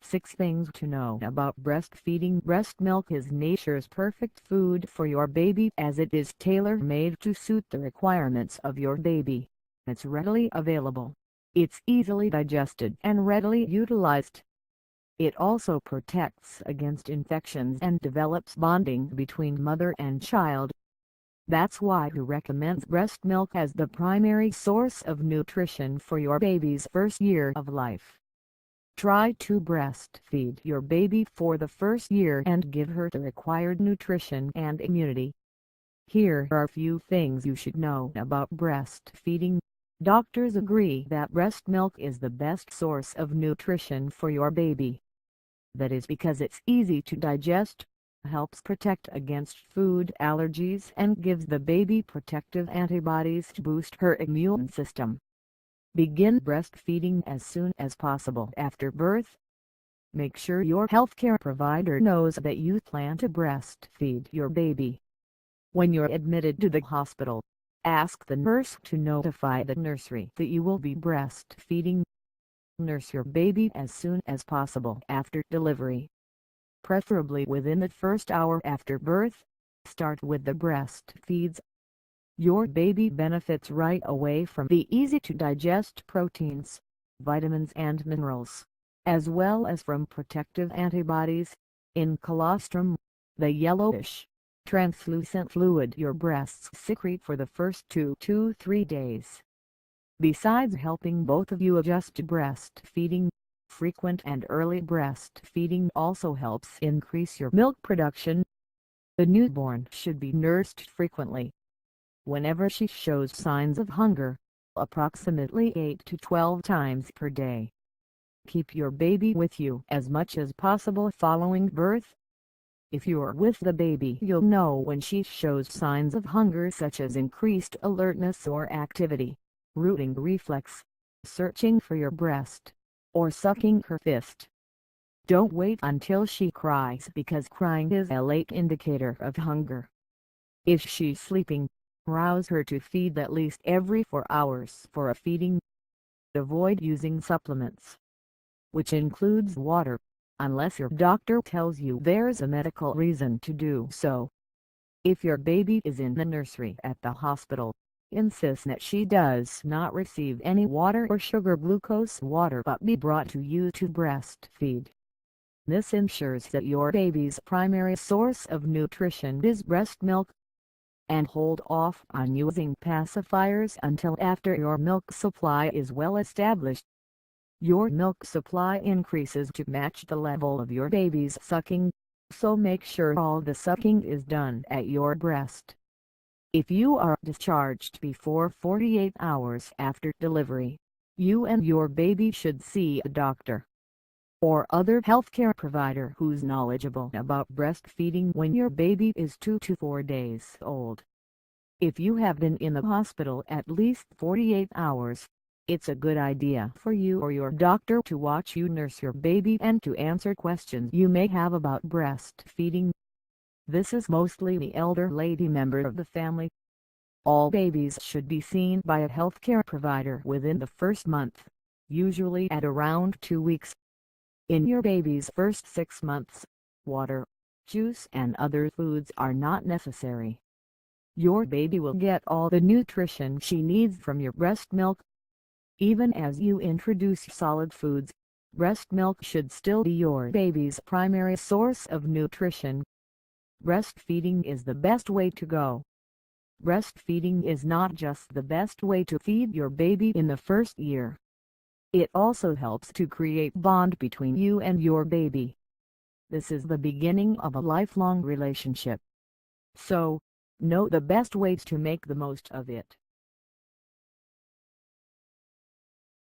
6 things to know about breastfeeding. Breast milk is nature's perfect food for your baby as it is tailor-made to suit the requirements of your baby. It's readily available. It's easily digested and readily utilized. It also protects against infections and develops bonding between mother and child. That's why he recommends breast milk as the primary source of nutrition for your baby's first year of life. Try to breastfeed your baby for the first year and give her the required nutrition and immunity. Here are a few things you should know about breastfeeding. Doctors agree that breast milk is the best source of nutrition for your baby. That is because it's easy to digest, helps protect against food allergies and gives the baby protective antibodies to boost her immune system. Begin breastfeeding as soon as possible after birth. Make sure your healthcare provider knows that you plan to breastfeed your baby. When you're admitted to the hospital, ask the nurse to notify the nursery that you will be breastfeeding. Nurse your baby as soon as possible after delivery, preferably within the first hour after birth. Start with the breastfeeds. Your baby benefits right away from the easy-to-digest proteins, vitamins and minerals, as well as from protective antibodies. In colostrum, the yellowish, translucent fluid your breasts secrete for the first 2 to 3 days. Besides helping both of you adjust to breastfeeding, frequent and early breastfeeding also helps increase your milk production. The newborn should be nursed frequently. Whenever she shows signs of hunger, approximately 8 to 12 times per day. Keep your baby with you as much as possible following birth. If you're with the baby, you'll know when she shows signs of hunger such as increased alertness or activity, rooting reflex, searching for your breast, or sucking her fist. Don't wait until she cries because crying is a late indicator of hunger. If she's sleeping, rouse her to feed at least every 4 hours for a feeding. Avoid using supplements, which includes water, unless your doctor tells you there's a medical reason to do so. If your baby is in the nursery at the hospital, insist that she does not receive any water or sugar glucose water but be brought to you to breastfeed. This ensures that your baby's primary source of nutrition is breast milk. And hold off on using pacifiers until after your milk supply is well established. Your milk supply increases to match the level of your baby's sucking, so make sure all the sucking is done at your breast. If you are discharged before 48 hours after delivery, you and your baby should see a doctor or other healthcare provider who's knowledgeable about breastfeeding when your baby is 2 to 4 days old. If you have been in the hospital at least 48 hours, it's a good idea for you or your doctor to watch you nurse your baby and to answer questions you may have about breastfeeding. This is mostly the elder lady member of the family. All babies should be seen by a healthcare provider within the first month, usually at around 2 weeks. In your baby's first 6 months, water, juice and other foods are not necessary. Your baby will get all the nutrition she needs from your breast milk. Even as you introduce solid foods, breast milk should still be your baby's primary source of nutrition. Breastfeeding is the best way to go. Breastfeeding is not just the best way to feed your baby in the first year. It also helps to create a bond between you and your baby. This is the beginning of a lifelong relationship. So, know the best ways to make the most of it.